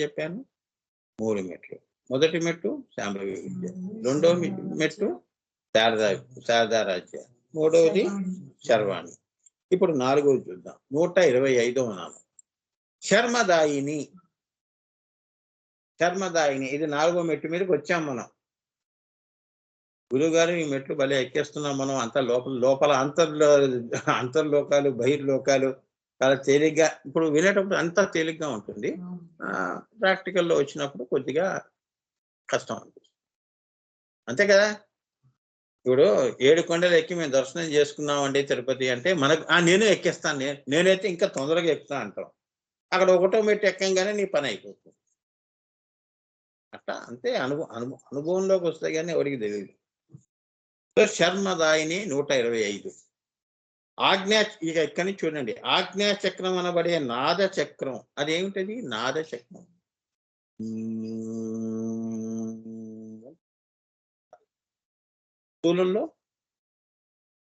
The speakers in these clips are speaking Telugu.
చెప్పాను? 3 మెట్లు. మొదటి మెట్టు శాంభవి విద్య, రెండో మెట్టు శారదా రాజ్య, మూడవది శర్వాణి. ఇప్పుడు 4వది చూద్దాం. 125వ నామం శర్మదాయిని. శర్మదాయిని, ఇది 4వ మెట్టు మీదకి వచ్చాం మనం. గురువుగారు ఈ మెట్లు భలే ఎక్కేస్తున్నాం మనం, అంత లోపల అంతర్లోకాలు బహిర్లోకాలు చాలా తేలిగ్గా, ఇప్పుడు వినేటప్పుడు అంతా తేలిగ్గా ఉంటుంది. ప్రాక్టికల్లో వచ్చినప్పుడు కొద్దిగా కష్టం అనిపిస్తుంది, అంతే కదా. ఇప్పుడు 7 కొండలు ఎక్కి మేము దర్శనం చేసుకున్నామండి తిరుపతి అంటే మనకు నేను ఎక్కేస్తాను, నేనైతే ఇంకా తొందరగా ఎక్కుతా అంటాం. అక్కడ 1వ మెట్టు ఎక్కంగానే నీ పని అయిపోతుంది. అట్లా అంతే, అనుభవంలోకి వస్తే కానీ ఎవరికి తెలియదు. శర్మదాయిని 125. ఇక ఇక్కడి చూడండి, ఆజ్ఞా చక్రం అనబడే నాద చక్రం. అదేమిటది? నాద చక్రం. స్థూలంలో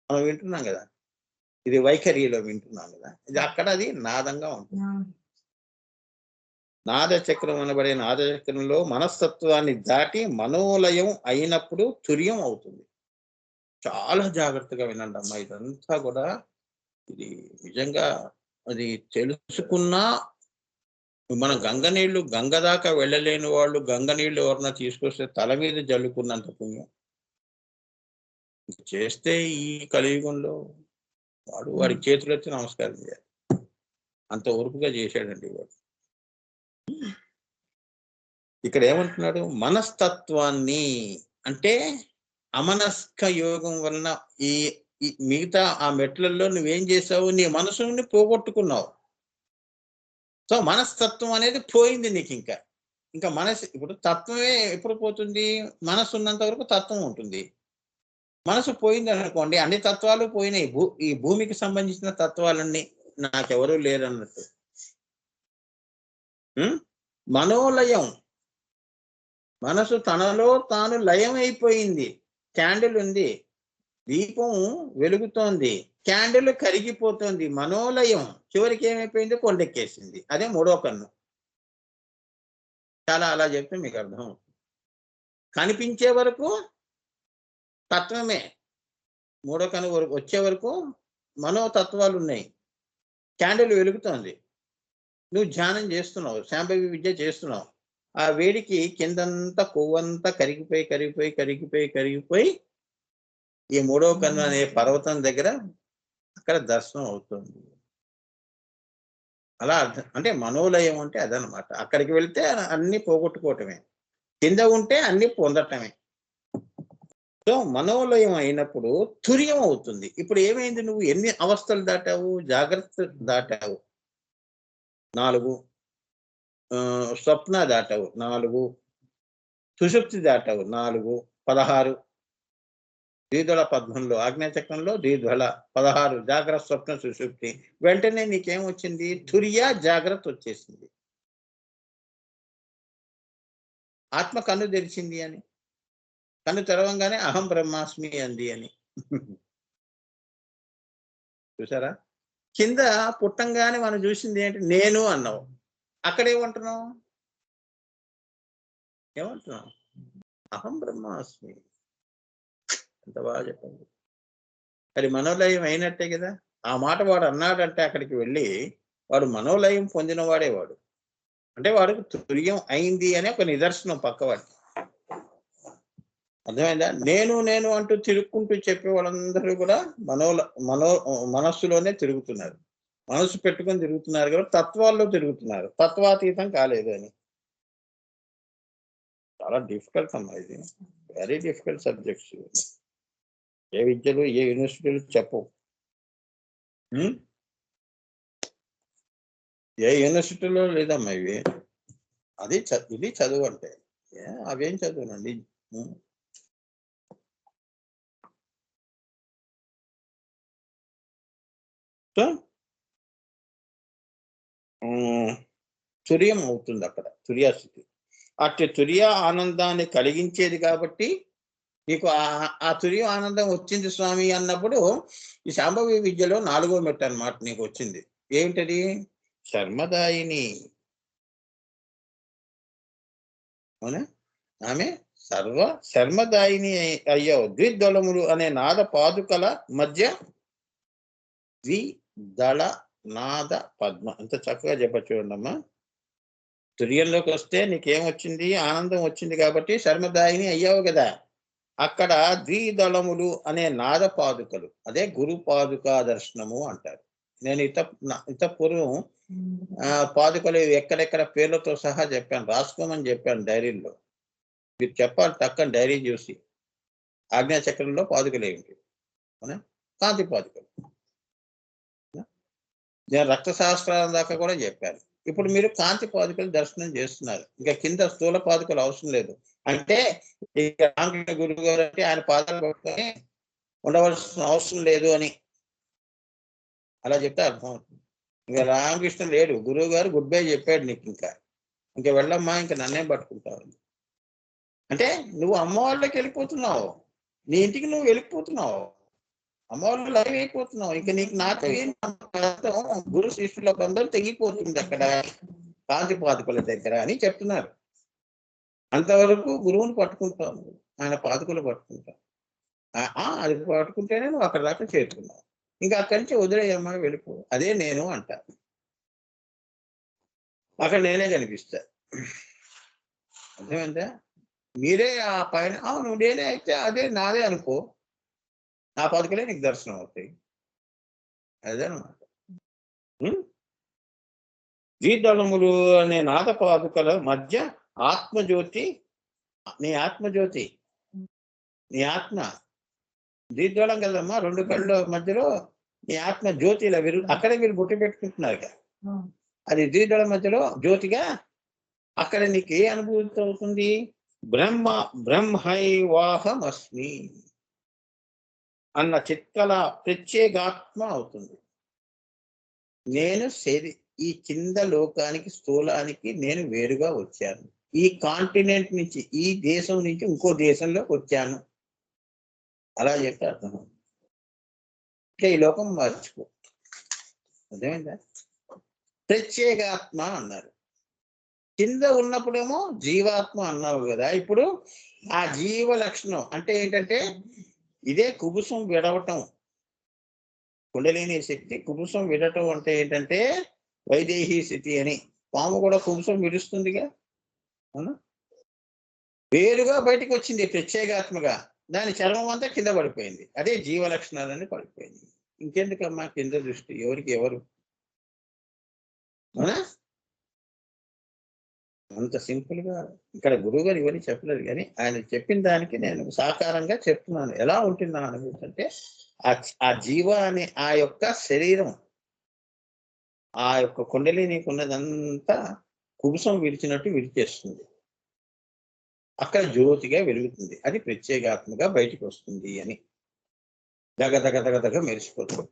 మనం వింటున్నాం కదా, ఇది వైఖరిలో వింటున్నాం కదా, ఇది అక్కడ అది నాదంగా ఉంటుంది. నాద చక్రం అనబడే నాద చక్రంలో మనస్తత్వాన్ని దాటి మనోలయం అయినప్పుడు తుర్యం అవుతుంది. చాలా జాగ్రత్తగా వినండి అమ్మా, ఇదంతా కూడా ఇది నిజంగా అది తెలుసుకున్నా, మనం గంగ దాకా వెళ్ళలేని వాళ్ళు గంగ నీళ్లు ఎవరన్నా తీసుకొస్తే తల మీద జల్లుకున్నంత పుణ్యం చేస్తే ఈ కలియుగంలో వాడి చేతులెత్తి నమస్కారం చేయాలి. అంత ఓర్పుగా చేశాడండి వాడు. ఇక్కడ ఏమంటున్నాడు? మనస్తత్వాన్ని అంటే అమనస్క యోగం వలన ఈ మిగతా ఆ మెట్లలో నువ్వేం చేసావు? నీ మనసుని పోగొట్టుకున్నావు. సో మనస్తత్వం అనేది పోయింది నీకు. ఇంకా మనసు, ఇప్పుడు తత్వమే ఎప్పుడు పోతుంది? మనసు ఉన్నంత వరకు తత్వం ఉంటుంది. మనసు పోయింది అనుకోండి, అన్ని తత్వాలు పోయినాయి. ఈ భూమికి సంబంధించిన తత్వాలన్నీ నాకెవరూ లేరన్నట్టు. మనోలయం, మనసు తనలో తాను లయం అయిపోయింది. క్యాండిల్ ఉంది, దీపం వెలుగుతోంది, క్యాండిల్ కరిగిపోతుంది. మనోలయం చివరికి ఏమైపోయింది? కొండెక్కేసింది. అదే 3వ కన్ను. చాలా అలా చెప్తే మీకు అర్థం. కనిపించే వరకు తత్వమే, 3వ కన్ను వరకు వచ్చే వరకు మనోతత్వాలు ఉన్నాయి. క్యాండిల్ వెలుగుతోంది, నువ్వు ధ్యానం చేస్తున్నావు, శాంభవి విద్య చేస్తున్నావు. ఆ వేడికి కిందంతా కొవ్వంతా కరిగిపోయి ఈ 3వ కన్ను అనే పర్వతం దగ్గర అక్కడ దర్శనం అవుతుంది. అలా అంటే మనోలయం అంటే అదనమాట. అక్కడికి వెళ్తే అన్ని పోగొట్టుకోవటమే, కింద ఉంటే అన్ని పొందటమే. సో మనోలయం అయినప్పుడు తుర్యం అవుతుంది. ఇప్పుడు ఏమైంది? నువ్వు ఎన్ని అవస్థలు దాటావు? జాగ్రత్త దాటావు 4, స్వప్న దాటావు 4, సుషుప్తి దాటావు 4, 16. ద్విదళ పద్మంలో ఆజ్ఞాచక్రంలో ద్విదళ 16 జాగ్రత్త స్వప్న సుషుప్తి. వెంటనే నీకేమొచ్చింది? తుర్య జాగ్రత్త వచ్చేసింది. ఆత్మ కన్ను తెరిచింది అని, కన్ను తెరవంగానే అహం బ్రహ్మాస్మి అంది అని. చూసారా? కింద పుట్టంగానే మనం చూసింది ఏంటి? నేను అన్నావు. అక్కడేమంటున్నావు? ఏమంటున్నావు? అహం బ్రహ్మాస్మి. ఎంత బాగా చెప్పండి. మరి మనోలయం అయినట్టే కదా. ఆ మాట వాడు అన్నాడంటే అక్కడికి వెళ్ళి వాడు మనోలయం పొందినవాడే వాడు. అంటే వాడికి తుర్యం అయింది అనే ఒక నిదర్శనం పక్కవాడికి. అర్థమైందా? నేను అంటూ తిరుక్కుంటూ చెప్పే వాళ్ళందరూ కూడా మనస్సులోనే తిరుగుతున్నారు, మనసు పెట్టుకొని తిరుగుతున్నారు కాబట్టి తత్వాల్లో తిరుగుతున్నారు, తత్వాతీతం కాలేదు అని. చాలా డిఫికల్ట్ అమ్మా ఇది, వెరీ డిఫికల్ట్ సబ్జెక్ట్స్. ఏ విద్యలు ఏ యూనివర్సిటీలు చెప్పవు, ఏ యూనివర్సిటీలో లేదమ్మా ఇవి. ఇది చదువు అంటే అవేం చదువునండి. తుర్యం అవుతుంది అక్కడ, తుర్యాస్థితి. అట్టి తుర్య ఆనందాన్ని కలిగించేది కాబట్టి నీకు ఆ తుర్య ఆనందం వచ్చింది స్వామి అన్నప్పుడు ఈ శాంభవి విద్యలో 4వ మెట్టు అన్నమాట నీకు వచ్చింది. ఏమిటది? శర్మదాయిని. అవునా? ఆమె సర్వ శర్మదాయిని అయ్యావు. ద్విదళములు అనే నాద పాదుకల మధ్య ద్విదళ నాద పద్మ. ఎంత చక్కగా చెప్పచ్చు చూడండమ్మా. తుర్యంలోకి వస్తే నీకేమొచ్చింది? ఆనందం వచ్చింది కాబట్టి శర్మదాయిని అయ్యావు కదా. అక్కడ ద్విదళములు అనే నాద పాదుకలు, అదే గురు పాదుకా దర్శనము అంటారు. నేను ఇంత పూర్వం పాదుకలు ఎక్కడెక్కడ పేర్లతో సహా చెప్పాను, రాసుకోమని చెప్పాను డైరీలో. మీరు చెప్పాలి టక్కని డైరీ చూసి. ఆజ్ఞాచక్రంలో పాదుకలు ఏమిటి? అవునా? కాంతి పాదుకలు. నేను రక్త సహస్రాల దాకా కూడా చెప్పాను. ఇప్పుడు మీరు కాంతి పాదుకలు దర్శనం చేస్తున్నారు, ఇంకా కింద స్థూల పాదుకలు అవసరం లేదు. అంటే ఇక రామకృష్ణ గురువు గారు అంటే ఆయన పాదాలు పట్టుకొని ఉండవలసిన అవసరం లేదు అని అలా చెప్తే అర్థం అవుతుంది. ఇంకా రామకృష్ణ లేడు, గురువు గారు గుడ్ బై చెప్పాడు నీకు. ఇంకా వెళ్ళమ్మా, ఇంకా నన్నేం పట్టుకుంటావు అంటే నువ్వు అమ్మ వాళ్ళకి వెళ్ళిపోతున్నావు, నీ ఇంటికి నువ్వు వెళ్ళిపోతున్నావు, అమ్మ వాళ్ళు లైవ్ అయిపోతున్నావు. ఇంకా నీకు నాతో ఏం గురు శిష్యుల బంధం తెగిపోతుంది అక్కడ కాంతి పాదుకల దగ్గర అని చెప్తున్నారు. అంతవరకు గురువుని పట్టుకుంటావు, ఆయన పాదుకలు పట్టుకుంటావు. అది పట్టుకుంటేనే నువ్వు అక్కడ దాకా చేరుకున్నావు. ఇంకా అక్కడి నుంచి వదిలేయమ్మా, వెళ్ళిపో. అదే నేను అంటా. అక్కడ నేనే కనిపిస్తా. అర్థమైందా? మీరే ఆ పైన అవును నేనే అయితే అదే నాదే అనుకో, నా పాదుకలే నీకు దర్శనం అవుతాయి. అదనమాట. ద్విదళములు అనే నాద పాదుకల మధ్య ఆత్మజ్యోతి, నీ ఆత్మజ్యోతి, నీ ఆత్మ ద్విదళం కదమ్మా, రెండు కళ్ళ మధ్యలో నీ ఆత్మ జ్యోతి ఇలా అక్కడే మీరు గుర్తు పెట్టుకుంటున్నారు. అది ద్విదళం మధ్యలో జ్యోతిగా అక్కడ నీకు ఏ అనుభూతి అవుతుంది? బ్రహ్మైవాహమస్మి అన్న చిత్కల ప్రత్యేగాత్మ అవుతుంది. నేను ఈ కింద లోకానికి స్థూలానికి నేను వేరుగా వచ్చాను. ఈ కాంటినెంట్ నుంచి, ఈ దేశం నుంచి ఇంకో దేశంలోకి వచ్చాను. అలా చెప్తే అర్థం. అంటే ఈ లోకం మర్చిపో. అర్థమైందా? ప్రత్యేగాత్మ అన్నారు. కింద ఉన్నప్పుడేమో జీవాత్మ అన్నావు కదా. ఇప్పుడు ఆ జీవ లక్షణం అంటే ఏంటంటే ఇదే కుబుసం విడవటం. కుండలిని శక్తి కుబుసం విడటం అంటే ఏంటంటే వైదేహీ స్థితి అని. పాము కూడా కుబుసం విడుస్తుందిగా, అవునా? వేరుగా బయటకు వచ్చింది ప్రత్యేగాత్మగా. దాని చర్మం అంతా కింద పడిపోయింది. అదే జీవ లక్షణాలన్నీ పడిపోయింది. ఇంకెందుకమ్మా కింద దృష్టి? ఎవరికి ఎవరు? అవునా? అంత సింపుల్ గా ఇక్కడ గురువు గారు ఇవన్నీ చెప్పలేదు, కానీ ఆయన చెప్పిన దానికి నేను సాకారంగా చెప్తున్నాను. ఎలా ఉంటుంది నా అనుభూతి అంటే ఆ జీవ అనే ఆ యొక్క శరీరం, ఆ యొక్క కుండలి నీకున్నదంతా కుబుసం విడిచినట్టు విడిచేస్తుంది. అక్కడ జ్యోతిగా వెలుగుతుంది. అది ప్రత్యేగాత్మగా బయటికి వస్తుంది అని దగ దగ దగ దగ మెరిసిపోతుంది.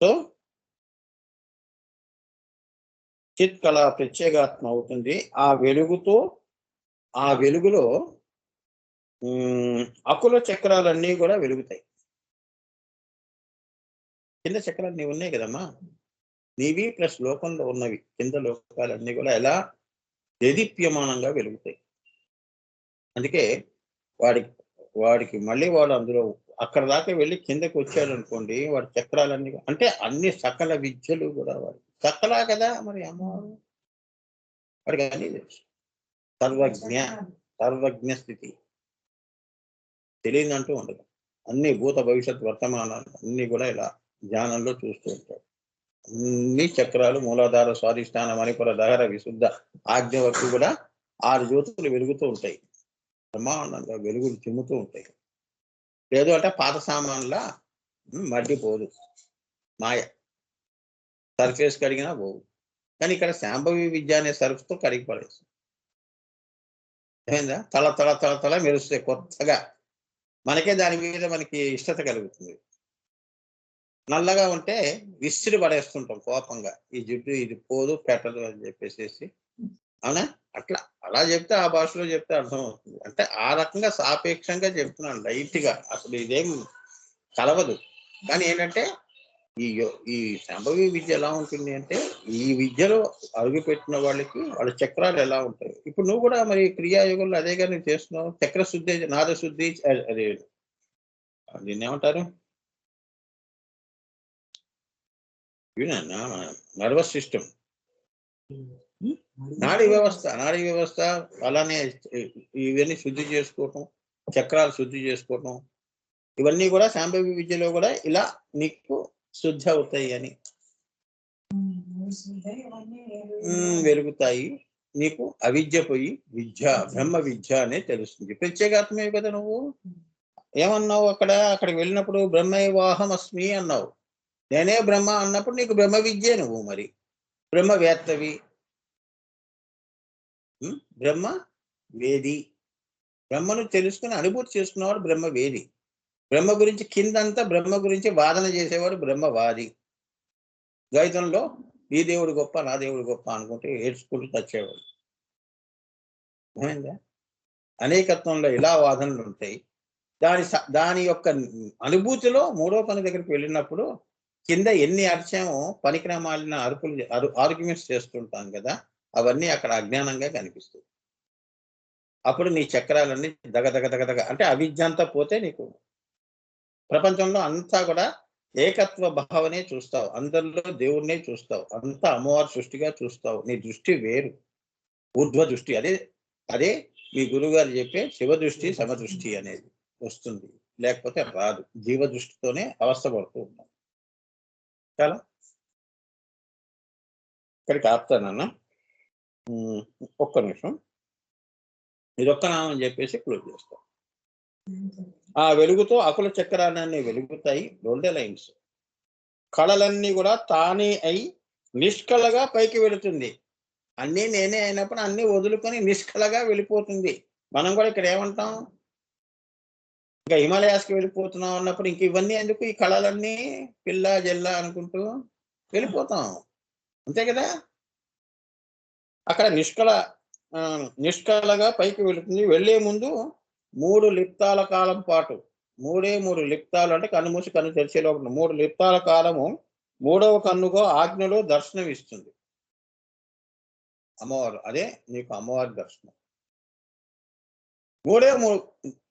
సో చిత్కళ ప్రత్యేగాత్మ అవుతుంది. ఆ వెలుగుతో, ఆ వెలుగులో అకుల చక్రాలన్నీ కూడా వెలుగుతాయి. కింద చక్రాలు నీవు ఉన్నాయి కదమ్మా, నీవి ప్లస్ లోకంలో ఉన్నవి కింద లోకాలన్నీ కూడా ఎలా దేదీప్యమానంగా వెలుగుతాయి. అందుకే వాడికి మళ్ళీ వాడు అందులో అక్కడ దాకా వెళ్ళి కిందకి వచ్చాడు అనుకోండి, వాడి చక్రాలన్నీ అంటే అన్ని సకల విద్యలు కూడా వాడు సకలా కదా మరి అమ్మవారు. వాడికి అన్నీ తెలుసు. సర్వజ్ఞ స్థితి తెలియదంటూ ఉండదు. అన్ని భూత భవిష్యత్ వర్తమానాలు అన్ని కూడా ఇలా ధ్యానంలో చూస్తూ ఉంటాడు. అన్ని చక్రాలు మూలాధార స్వాధిష్టాన మణిపుర దహర విశుద్ధ ఆజ్ఞ వరకు కూడా 6 జ్యోతులు వెలుగుతూ ఉంటాయి. బ్రహ్మాండంగా వెలుగులు చిమ్ముతూ ఉంటాయి. లేదు అంటే పాత సామాన్లా మడ్డిపోదు, మాయ. సర్ఫేస్ కడిగినా పోవు. కానీ ఇక్కడ శాంభవి విద్య అనే సర్ఫ్తో కడిగి పడేస్తుంది. ఏమైందా? తల తల తల తల మెరుస్తాయి కొత్తగా. మనకే దాని మీద మనకి ఇష్టత కలుగుతుంది. నల్లగా ఉంటే విసిరి పడేస్తుంటాం కోపంగా, ఈ జిడ్డు ఇది పోదు పెట్టదు అని చెప్పేసి. అవునా? అలా చెప్తే ఆ భాషలో చెప్తే అర్థం అవుతుంది. అంటే ఆ రకంగా సాపేక్షంగా చెప్తున్నాను లైట్గా, అసలు ఇదేం కలవదు. కానీ ఏంటంటే ఈ శాంభవి విద్య ఎలా ఉంటుంది అంటే, ఈ విద్యలో అడుగుపెట్టిన వాళ్ళకి వాళ్ళ చక్రాలు ఎలా ఉంటాయి. ఇప్పుడు నువ్వు కూడా మరి క్రియాయోగంలో అదేగా నువ్వు చేస్తున్నావు. చక్ర శుద్ధి, నాద శుద్ధి, అదే దీన్ని ఏమంటారు, నర్వస్ సిస్టమ్, నాడీ వ్యవస్థ అలానే ఇవన్నీ శుద్ధి చేసుకోవటం, చక్రాలు శుద్ధి చేసుకోవటం, ఇవన్నీ కూడా శాంభవి విద్యలో కూడా ఇలా నీకు శుద్ధి అవుతాయి అని వెలుగుతాయి. నీకు అవిద్య పోయి బ్రహ్మ విద్య అనే తెలుస్తుంది. ప్రత్యేగాత్మే కదా నువ్వు. ఏమన్నావు అక్కడికి వెళ్ళినప్పుడు బ్రహ్మైవాహం అస్మి అన్నావు. నేనే బ్రహ్మ అన్నప్పుడు నీకు బ్రహ్మ విద్యే. నువ్వు మరి బ్రహ్మవేత్తవి, బ్రహ్మ వేది. బ్రహ్మను తెలుసుకుని అనుభూతి చేసుకున్నవాడు బ్రహ్మవేది. బ్రహ్మ గురించి కిందంతా బ్రహ్మ గురించి వాదన చేసేవాడు బ్రహ్మవాది. ద్వైతంలో ఈ దేవుడు గొప్ప, నా దేవుడు గొప్ప అనుకుంటే ఏడ్చుకుంటూ తెచ్చేవాడు. అనేకత్వంలో ఇలా వాదనలు ఉంటాయి. దాని యొక్క అనుభూతిలో మూడో పని దగ్గరికి వెళ్ళినప్పుడు కింద ఎన్ని అర్చామో పనికిరమాలిన ఆర్గ్యుమెంట్స్ చేస్తుంటాం కదా, అవన్నీ అక్కడ అజ్ఞానంగా కనిపిస్తుంది. అప్పుడు నీ చక్రాలన్నీ దగ అంటే అవిద్య అంతా పోతే నీకు ప్రపంచంలో అంతా కూడా ఏకత్వ భావనే చూస్తావు. అందరిలో దేవుణ్ణే చూస్తావు. అంతా అమ్మవారి సృష్టిగా చూస్తావు. నీ దృష్టి వేరు, ఊర్ధ్వ దృష్టి. అదే మీ గురువు గారు చెప్పే శివదృష్టి సమదృష్టి అనేది వస్తుంది. లేకపోతే రాదు. జీవ దృష్టితోనే అవస్థపడుతూ ఉంటాం. చాలా ఇక్కడికి ఆపుతానన్నా. ఒక్క నిమిషం. ఇదొక్క నామని చెప్పేసి క్లోజ్ చేస్తాం. ఆ వెలుగుతో అకుల చక్రాలన్నీ వెలుగుతాయి. 2 లైన్స్. కళలన్నీ కూడా తానే అయి నిష్కళగా పైకి వెళుతుంది. అన్నీ నేనే అయినప్పుడు అన్నీ వదులుకొని నిష్కళగా వెళ్ళిపోతుంది. మనం కూడా ఇక్కడ ఏమంటాం, ఇంకా హిమాలయాస్కి వెళ్ళిపోతున్నాం అన్నప్పుడు ఇంక ఇవన్నీ ఎందుకు, ఈ కళలన్నీ పిల్ల జల్ల అనుకుంటూ వెళ్ళిపోతాం. అంతే కదా. అక్కడ నిష్కళగా పైకి వెళుతుంది. వెళ్లే ముందు 3 లిప్తాల కాలం పాటు, 3 లిప్తాలు అంటే కన్ను మూసి కన్ను తెరిచేలో 3 లిప్తాల కాలము మూడవ కన్నుగా ఆజ్ఞలో దర్శనం ఇస్తుంది అమ్మవారు. అదే నీకు అమ్మవారి దర్శనం. 3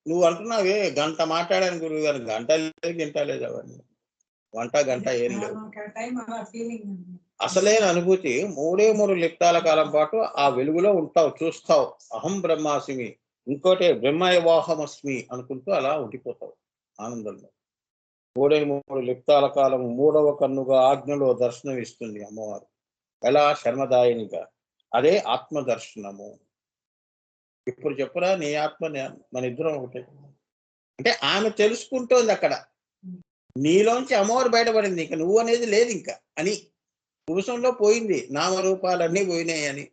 నువ్వు అంటున్నావే గంట మాట్లాడాను గురువు గారు. గంట లేదు అవన్నీ. గంట ఏం లేవు. అసలైన అనుభూతి 3 లిప్తాల కాలం పాటు ఆ వెలుగులో ఉంటావు, చూస్తావు. అహం బ్రహ్మాస్మి, ఇంకోటి బ్రహ్మైవాహమస్మి అనుకుంటూ అలా ఉండిపోతావు ఆనందంలో. 3 లిప్తాల కాలం మూడవ కన్నుగా ఆజ్ఞలో దర్శనం ఇస్తుంది అమ్మవారు. ఎలా? శర్మదాయినిగా. అదే ఆత్మ దర్శనము. ఇప్పుడు చెప్పురా, నీ ఆత్మ మన ఇద్దరం ఒకటే. అంటే ఆమె తెలుసుకుంటోంది అక్కడ. నీలోంచి అమ్మవారు బయటపడింది. ఇంకా నువ్వు అనేది లేదు ఇంకా అని. పురుషంలో పోయింది, నామరూపాలన్నీ పోయినాయి అని.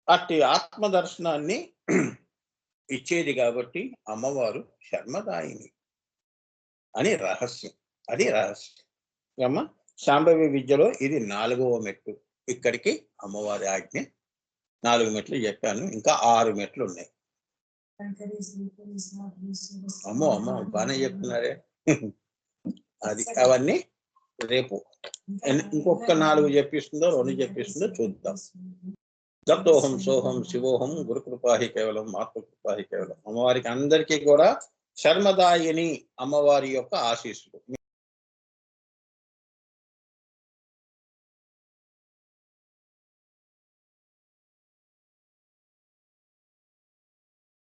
అట్టి ఆత్మ దర్శనాన్ని ఇచ్చేది కాబట్టి అమ్మవారు శర్మదాయిని అని రహస్యం. అది రహస్యం. అమ్మ శాంభవి విద్యలో ఇది 4వ మెట్టు. ఇక్కడికి అమ్మవారి ఆజ్ఞ 4 మెట్లు చెప్పాను. ఇంకా 6 మెట్లు ఉన్నాయి. అమ్మో బాగానే చెప్తున్నారే. అది అవన్నీ రేపు ఇంకొక 4 చెప్పిస్తుందో 2 చెప్పిస్తుందో చూద్దాం. దత్తోహం సోహం శివోహం గురుకృపాహి కేవలం ఆత్మకృపాహి కేవలం. అమ్మవారికి అందరికీ కూడా శర్మదాయిని అమ్మవారి యొక్క ఆశీస్సులు.